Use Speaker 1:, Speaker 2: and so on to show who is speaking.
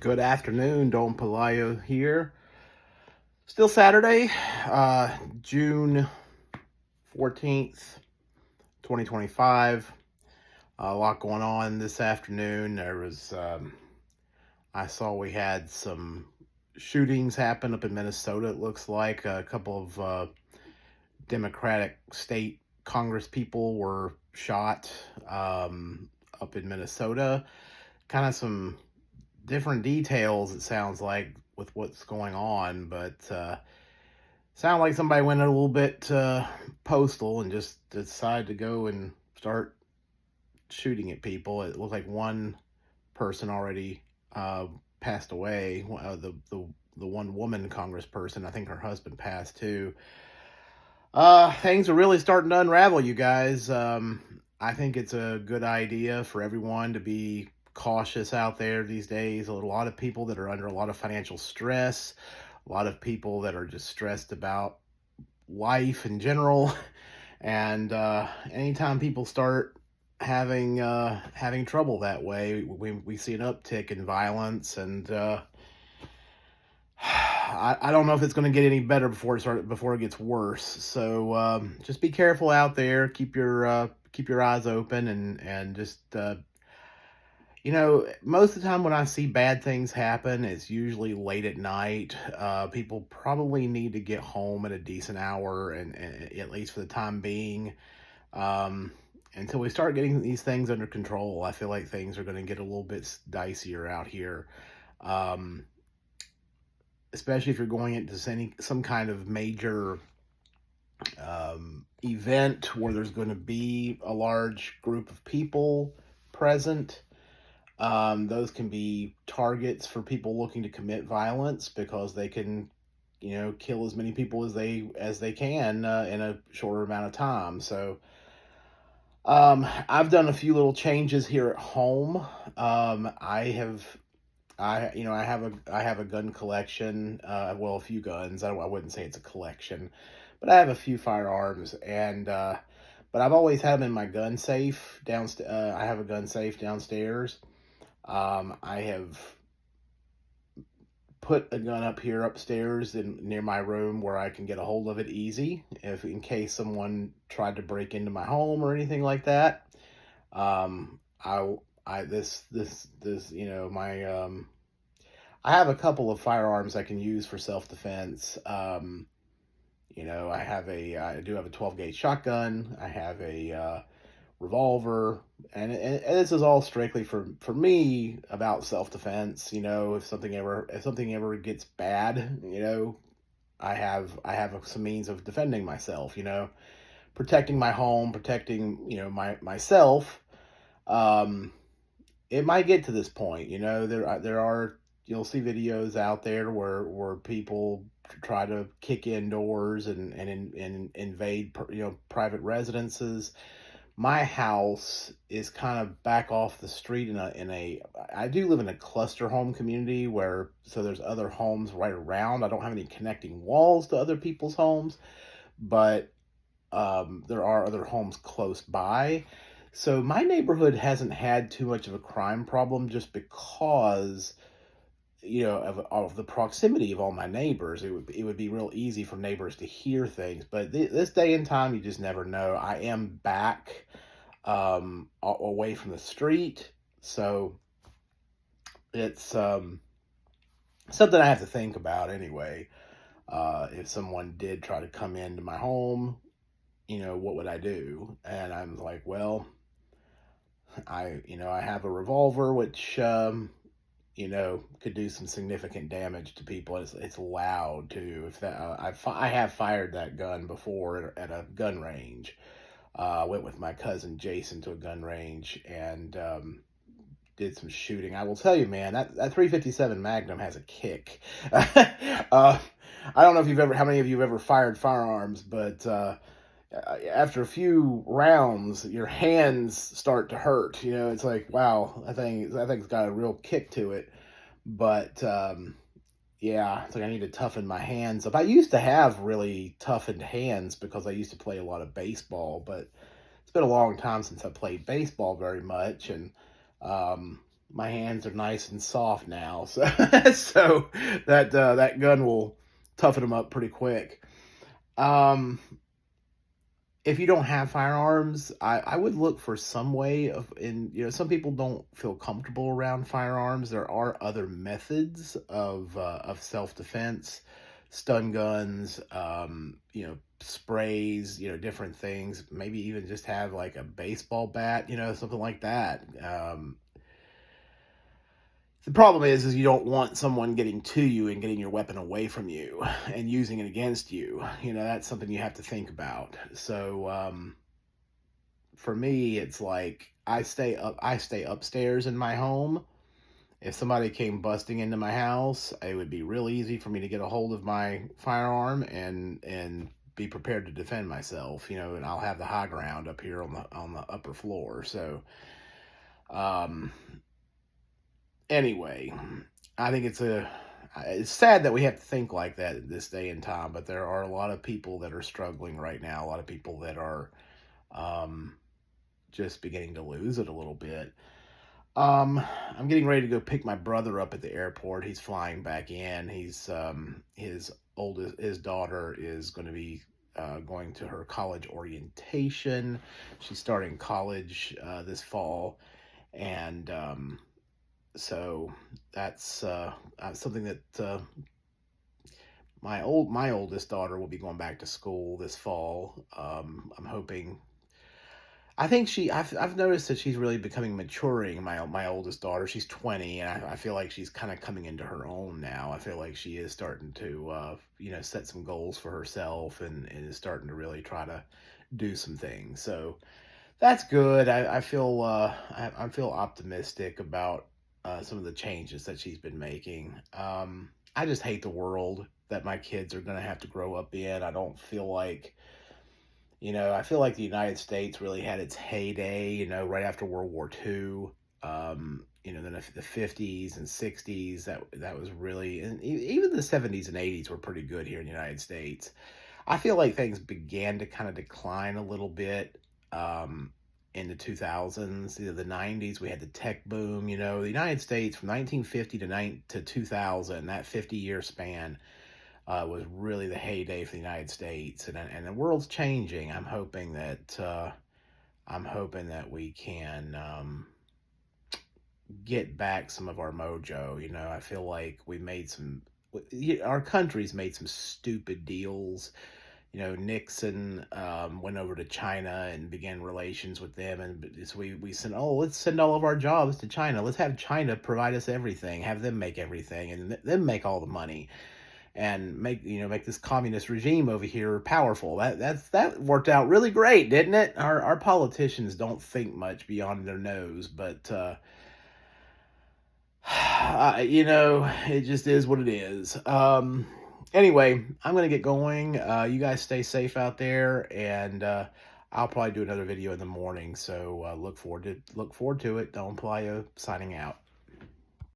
Speaker 1: Good afternoon, Don Pelayo here. Still Saturday, June 14th, 2025. A lot going on this afternoon. I saw we had some shootings happen up in Minnesota, it looks like. A couple of Democratic state Congress people were shot up in Minnesota. Kind of some different details, it sounds like, with what's going on, but sound like somebody went a little bit postal and just decided to go and start shooting at people. It looked like one person already passed away. The one woman congressperson, I think her husband passed too. Things are really starting to unravel, you guys. I think it's a good idea for everyone to be cautious out there these days. A lot of people that are under a lot of financial stress, a lot of people that are just stressed about life in general. And anytime people start having trouble that way, we see an uptick in violence. And I don't know if it's going to get any better before it gets worse. So just be careful out there. Keep your eyes open, and just most of the time when I see bad things happen, it's usually late at night. People probably need to get home at a decent hour, and at least for the time being, until we start getting these things under control. I feel like things are going to get a little bit dicier out here, especially if you're going into some kind of major event where there's going to be a large group of people present. Those can be targets for people looking to commit violence, because they can, kill as many people as they can in a shorter amount of time. So, I've done a few little changes here at home. I have a gun collection. Well, a few guns. I wouldn't say it's a collection, but I have a few firearms, and but I've always had them in my gun safe downstairs. I have a gun safe downstairs. I have put a gun up here upstairs near my room where I can get a hold of it easy, in case someone tried to break into my home or anything like that. I have a couple of firearms I can use for self-defense. I do have a 12 gauge shotgun. I have a revolver, and this is all strictly for me about self-defense. If something ever gets bad, I have some means of defending myself, protecting my home, protecting, myself. It might get to this point, you'll see videos out there where people try to kick in doors and invade, private residences. My house is kind of back off the street I do live in a cluster home community so there's other homes right around. I don't have any connecting walls to other people's homes, but there are other homes close by. So my neighborhood hasn't had too much of a crime problem, just because of the proximity of all my neighbors. It would be real easy for neighbors to hear things. But this day and time, you just never know. I am back away from the street, so it's something I have to think about anyway. If someone did try to come into my home, what would I do? And I'm like, well, I have a revolver, which could do some significant damage to people. It's loud too. I have fired that gun before at a gun range. Went with my cousin Jason to a gun range and did some shooting. I will tell you, man, that 357 Magnum has a kick. I don't know how many of you have ever fired firearms, but after a few rounds, your hands start to hurt. It's like, wow, I think it's got a real kick to it. But yeah, it's like I need to toughen my hands up. I used to have really toughened hands because I used to play a lot of baseball, but it's been a long time since I played baseball very much. And my hands are nice and soft now, so so that gun will toughen them up pretty quick. Um, if you don't have firearms, I would look for some way of, and some people don't feel comfortable around firearms. There are other methods of self defense, stun guns, sprays, different things. Maybe even just have like a baseball bat, something like that. The problem is you don't want someone getting to you and getting your weapon away from you and using it against you. That's something you have to think about. So for me, it's like I stay upstairs in my home. If somebody came busting into my house, it would be real easy for me to get a hold of my firearm and be prepared to defend myself, and I'll have the high ground up here on the upper floor. So um anyway, I think it's sad that we have to think like that in this day and time, but there are a lot of people that are struggling right now, a lot of people that are um just beginning to lose it a little bit. Um, I'm getting ready to go pick my brother up at the airport. He's flying back in. His daughter is going to be going to her college orientation. She's starting college this fall, and so that's something that my oldest daughter will be going back to school this fall. I'm hoping. I think I've noticed that she's really becoming maturing. My oldest daughter, she's 20, and I feel like she's kind of coming into her own now. I feel like she is starting to set some goals for herself and is starting to really try to do some things. So that's good. I feel I feel optimistic about some of the changes that she's been making. I just hate the world that my kids are going to have to grow up in. I don't feel like I feel like the United States really had its heyday, right after World War II. Then the 50s and 60s, that was really, and even the 70s and 80s were pretty good here in the United States. I feel like things began to kind of decline a little bit in the 2000s. The 90s, we had the tech boom. The United States from 1950 to 2000, that 50-year span was really the heyday for the United States, and the world's changing. I'm hoping that we can get back some of our mojo. I feel like our country's made some stupid deals. Nixon went over to China and began relations with them, and so we said, oh, let's send all of our jobs to China. Let's have China provide us everything, have them make everything, and them make all the money and make this communist regime over here powerful. That worked out really great, didn't it? Our politicians don't think much beyond their nose, but it just is what it is. Anyway, I'm gonna get going. You guys stay safe out there, and I'll probably do another video in the morning. So look forward to it. Don Pelayo signing out.